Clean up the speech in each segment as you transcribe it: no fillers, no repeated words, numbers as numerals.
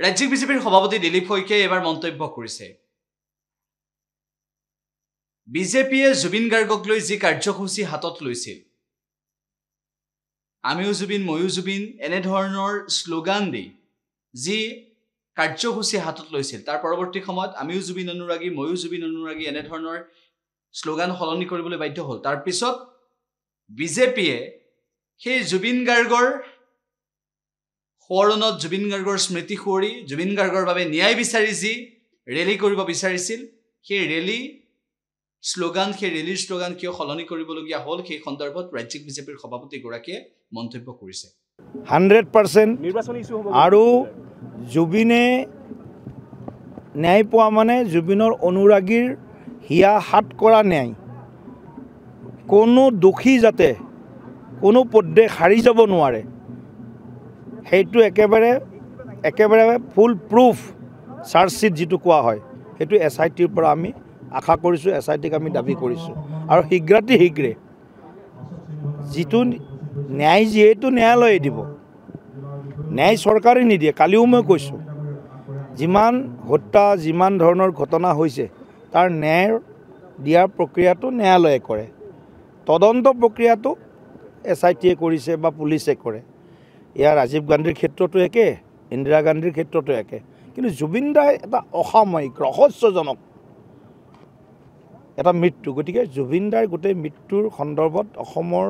ৰাজ্যিক বিজেপিৰ সভাপতি দিলীপ শইকীয়াই এবাৰ মন্তব্য কৰিছে বিজেপিয়ে জুবিন গাৰ্গক লৈ যি কাৰ্যসূচী হাতত লৈছিল আমিও জুবিন ময়ো জুবিন এনেধৰণৰ শ্লোগান দি যি কাৰ্যসূচী হাতত লৈছিল তাৰ পৰৱৰ্তী সময়ত আমিও জুবিন অনুৰাগী ময়ো জুবিন অনুৰাগী এনেধৰণৰ শ্লোগান সলনি কৰিবলৈ বাধ্য হ'ল তাৰ পিছত বিজেপিয়ে সেই জুবিন গাৰ্গৰ সোঁৱৰণত জুবিন গাৰ্গৰ স্মৃতি সোঁৱৰি জুবিন গাৰ্গৰ বাবে ন্যায় বিচাৰি যি ৰেলী কৰিব বিচাৰিছিল সেই ৰেলীৰ শ্লোগান কিয় সলনি কৰিবলগীয়া হ'ল সেই সন্দৰ্ভত ৰাজ্যিক বিজেপিৰ সভাপতিগৰাকীয়ে মন্তব্য কৰিছে 100% আৰু জুবিনে ন্যায় পোৱা মানে জুবিনৰ অনুৰাগীৰ হিয়া হাত কৰা ন্যায় কোনো দোষী যাতে কোনো পদ্ধে হাৰি যাব নোৱাৰে সেইটো একেবাৰে ফুল প্ৰুফ চাৰ্জশ্বিট যিটো কোৱা হয় সেইটো SITৰ পৰা আমি আশা কৰিছোঁ SITক আমি দাবী কৰিছোঁ আৰু শীঘ্ৰে যিটো ন্যায় যিহেতু ন্যায়ালয়ে দিব ন্যায় চৰকাৰে নিদিয়ে কালিও মই কৈছোঁ যিমান হত্যা যিমান ধৰণৰ ঘটনা হৈছে তাৰ ন্যায় দিয়াৰ প্ৰক্ৰিয়াটো ন্যায়ালয়ে কৰে তদন্ত প্ৰক্ৰিয়াটো SITয়ে কৰিছে বা পুলিচে কৰে ইয়াৰ ৰাজীৱ গান্ধীৰ ক্ষেত্ৰতো একে ইন্দিৰা গান্ধীৰ ক্ষেত্ৰতো একে কিন্তু জুবিন দাই এটা অসাময়িক ৰহস্যজনক এটা মৃত্যু গতিকে জুবিন দাৰ গোটেই মৃত্যুৰ সন্দৰ্ভত অসমৰ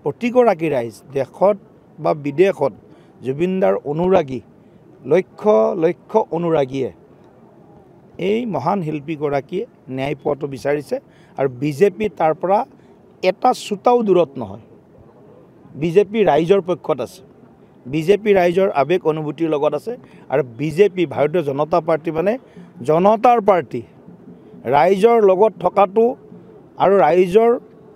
প্ৰতিগৰাকী ৰাইজ দেশত বা বিদেশত জুবিন দাৰ অনুৰাগী লক্ষ অনুৰাগীয়ে এই মহান শিল্পীগৰাকীয়ে ন্যায় পোৱাটো বিচাৰিছে আৰু বিজেপি তাৰ পৰা এটা চুটাও দূৰত নহয় বিজেপি ৰাইজৰ পক্ষত আছে বিজেপি ৰাইজৰ আবেগ অনুভূতিৰ লগত আছে আৰু বিজেপি ভাৰতীয় জনতা পাৰ্টি মানে জনতাৰ পাৰ্টি ৰাইজৰ লগত থকাটো আৰু ৰাইজৰ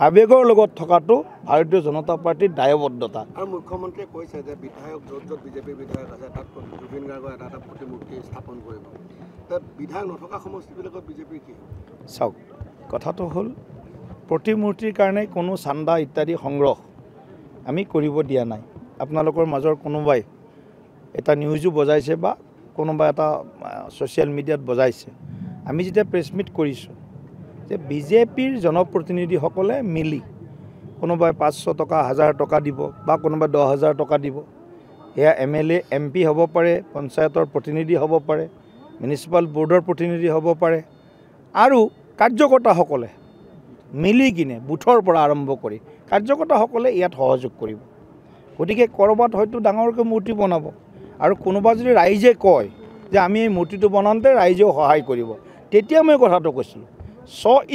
আবেগৰ লগত থকাটো ভাৰতীয় জনতা পাৰ্টিৰ দায়বদ্ধতা আৰু মুখ্যমন্ত্ৰীয়ে কৈছে যে বিধায়ক য'ত বিজেপি বিধায়ক আছে তাত জুবিন গাৰ্গৰ এটা প্ৰতিমূৰ্তি স্থাপন কৰিব তাত বিধায়ক নথকা সমষ্টিবিলাকত বিজেপিৰ কি চাওক কথাটো হ'ল প্ৰতিমূৰ্তিৰ কাৰণে কোনো চান্দা ইত্যাদি সংগ্ৰহ আমি কৰিব দিয়া নাই আপোনালোকৰ মাজৰ কোনোবাই এটা নিউজো বজাইছে বা কোনোবা এটা ছ'চিয়েল মিডিয়াত বজাইছে আমি যেতিয়া প্ৰেছ মিট কৰিছোঁ যে বিজেপিৰ জনপ্ৰতিনিধিসকলে মিলি কোনোবাই 500 টকা 1000 টকা দিব বা কোনোবাই 10,000 টকা দিব এয়া MLA MP হ'ব পাৰে পঞ্চায়তৰ প্ৰতিনিধি হ'ব পাৰে মিউনিচিপাল বোৰ্ডৰ প্ৰতিনিধি হ'ব পাৰে আৰু কাৰ্যকৰ্তাসকলে মিলি কিনে বুথৰ পৰা আৰম্ভ কৰি কাৰ্যকৰ্তাসকলে ইয়াত সহযোগ কৰিব গতিকে কৰবাত হয়তো ডাঙৰকৈ মূৰ্তি বনাব আৰু কোনোবা যদি ৰাইজে কয় যে আমি এই মূৰ্তিটো বনাওঁতে ৰাইজেও সহায় কৰিব তেতিয়া মই কথাটো কৈছিলোঁ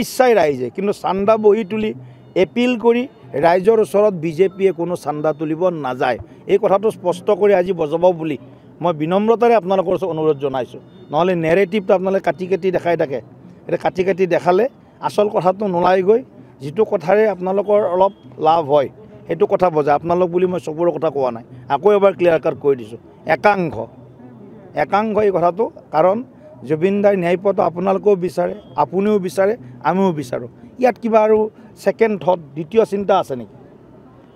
ইচ্ছাই ৰাইজে কিন্তু চান্দা বহি তুলি এপিল কৰি ৰাইজৰ ওচৰত বিজেপিয়ে কোনো চান্দা তুলিব নাযায় এই কথাটো স্পষ্ট কৰি আজি বজাব বুলি মই বিনম্ৰতাৰে আপোনালোকৰ ওচৰত অনুৰোধ জনাইছোঁ নহ'লে নেৰেটিভটো আপোনালোকে কাটি দেখাই থাকে এটা কাটি দেখালে আচল কথাটো নোলাই গৈ যিটো কথাৰে আপোনালোকৰ অলপ লাভ হয় সেইটো কথা বজায় আপোনালোক বুলি মই চবৰে কথা কোৱা নাই আকৌ এবাৰ ক্লিয়াৰ কাট কৰি দিছোঁ একাংশ এই কথাটো কাৰণ জুবিন দাই ন্যায় পোৱাটো আপোনালোকেও বিচাৰে আপুনিও বিচাৰে আমিও বিচাৰোঁ ইয়াত কিবা আৰু ছেকেণ্ড থট দ্বিতীয় চিন্তা আছে নেকি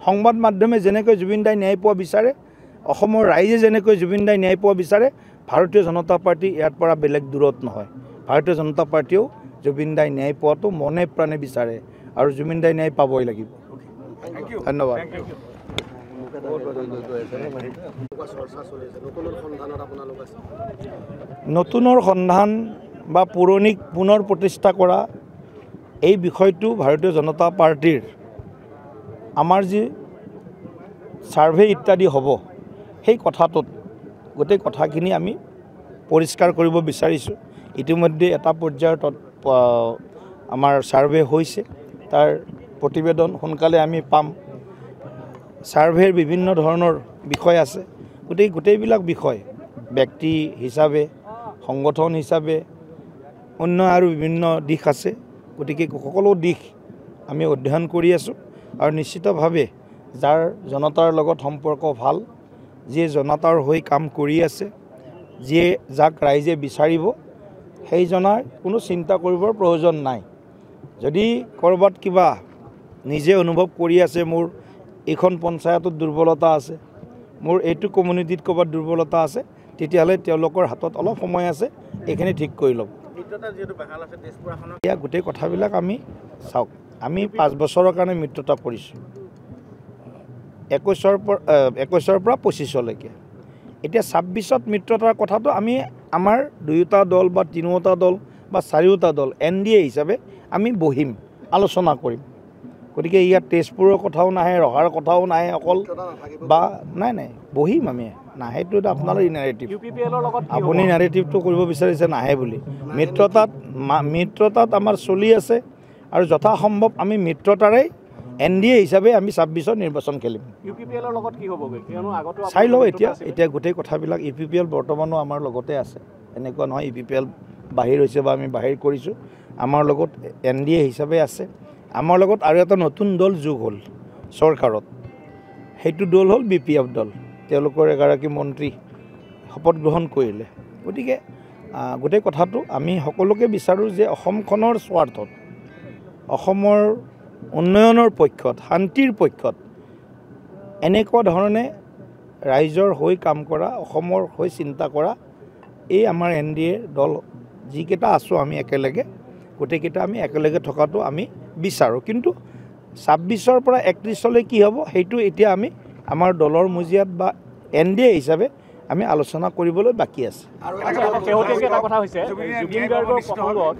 সংবাদ মাধ্যমে যেনেকৈ জুবিন দাই ন্যায় পোৱা বিচাৰে অসমৰ ৰাইজে যেনেকৈ জুবিন দাই ন্যায় পোৱা বিচাৰে ভাৰতীয় জনতা পাৰ্টি ইয়াৰ পৰা বেলেগ দূৰত নহয় ভাৰতীয় জনতা পাৰ্টিয়েও জুবিন দাই ন্যায় পোৱাটো মনে প্ৰাণে বিচাৰে আৰু জুবিন দাই ন্যায় পাবই লাগিব ধন্যবাদ নতুনৰ সন্ধান বা পুৰণিক পুনৰ প্ৰতিষ্ঠা কৰা এই বিষয়টো ভাৰতীয় জনতা পাৰ্টিৰ আমাৰ যি সাৰ্ভে ইত্যাদি হ'ব সেই কথাটোত গোটেই কথাখিনি আমি পৰিষ্কাৰ কৰিব বিচাৰিছোঁ ইতিমধ্যে এটা পৰ্যায়ত আমাৰ সাৰ্ভে হৈছে তাৰ প্ৰতিবেদন সোনকালে আমি পাম সাৰ্ভেৰ বিভিন্ন ধৰণৰ বিষয় আছে গোটেইবিলাক বিষয় ব্যক্তি হিচাপে সংগঠন হিচাপে অন্য আৰু বিভিন্ন দিশ আছে গতিকে সকলো দিশ আমি অধ্যয়ন কৰি আছোঁ আৰু নিশ্চিতভাৱে যাৰ জনতাৰ লগত সম্পৰ্ক ভাল যিয়ে জনতাৰ হৈ কাম কৰি আছে যিয়ে যাক ৰাইজে বিচাৰিব সেইজনাৰ কোনো চিন্তা কৰিবৰ প্ৰয়োজন নাই যদি কৰবাত কিবা নিজে অনুভৱ কৰি আছে মোৰ এইখন পঞ্চায়তত দুৰ্বলতা আছে মোৰ এইটো কমিউনিটিত ক'ৰবাত দুৰ্বলতা আছে তেতিয়াহ'লে তেওঁলোকৰ হাতত অলপ সময় আছে, এইখিনি ঠিক কৰি ল'ব। মিত্ৰতা যিহেতু বাহাল আছে তেজপুৰখনত এতিয়া গোটেই কথাবিলাক আমি চাওক, আমি 5 বছৰৰ কাৰণে মিত্ৰতা কৰিছোঁ, 21ৰ পৰা 25লৈকে। এতিয়া 26ত মিত্ৰতাৰ কথাটো আমি আমাৰ 2টা দল বা 3টা দল বা 4টা দল NDA হিচাপে আমি বহিম, আলোচনা কৰিম। গতিকে ইয়াত তেজপুৰৰ কথাও নাহে, ৰহাৰ কথাও নাহে, অকল বা নাই বহিম আমি। নাহেতো এটা আপোনাৰ নেৰেটিভ, আপুনি নেৰেটিভটো কৰিব বিচাৰিছে নাহে বুলি। মিত্ৰতাত আমাৰ চলি আছে আৰু যথাসম্ভৱ আমি মিত্ৰতাৰে NDA হিচাপে আমি 26ত নিৰ্বাচন খেলিম। UPPL লগত কি হ'বগৈ? কিয়নো আগতো চাই লওঁ এতিয়া গোটেই কথাবিলাক। UPPL বৰ্তমানো আমাৰ লগতে আছে, এনেকুৱা নহয় UPPL বাহিৰ হৈছে বা আমি বাহিৰ কৰিছোঁ। আমাৰ লগত NDA হিচাপে আছে। আমাৰ লগত আৰু এটা নতুন দল যোগ হ'ল চৰকাৰত, সেইটো দল হ'ল BPF দল। তেওঁলোকৰ এগৰাকী মন্ত্ৰী শপত গ্ৰহণ কৰিলে। গতিকে গোটেই কথাটো আমি সকলোকে বিচাৰোঁ যে অসমখনৰ স্বাৰ্থত, অসমৰ উন্নয়নৰ পক্ষত, শান্তিৰ পক্ষত এনেকুৱা ধৰণে ৰাইজৰ হৈ কাম কৰা, অসমৰ হৈ চিন্তা কৰা এই আমাৰ NDA দল যিকেইটা আছোঁ আমি একেলগে, গোটেইকেইটা আমি একেলগে থকাটো আমি বিচাৰোঁ। কিন্তু 26ৰ পৰা 31লৈ কি হ'ব সেইটো এতিয়া আমি আমাৰ দলৰ মজিয়াত বা NDA হিচাপে আমি আলোচনা কৰিবলৈ বাকী আছে। শেহতীয়াকৈ এটা কথা হৈছে, জুবিন গাৰ্গৰ প্ৰসংগত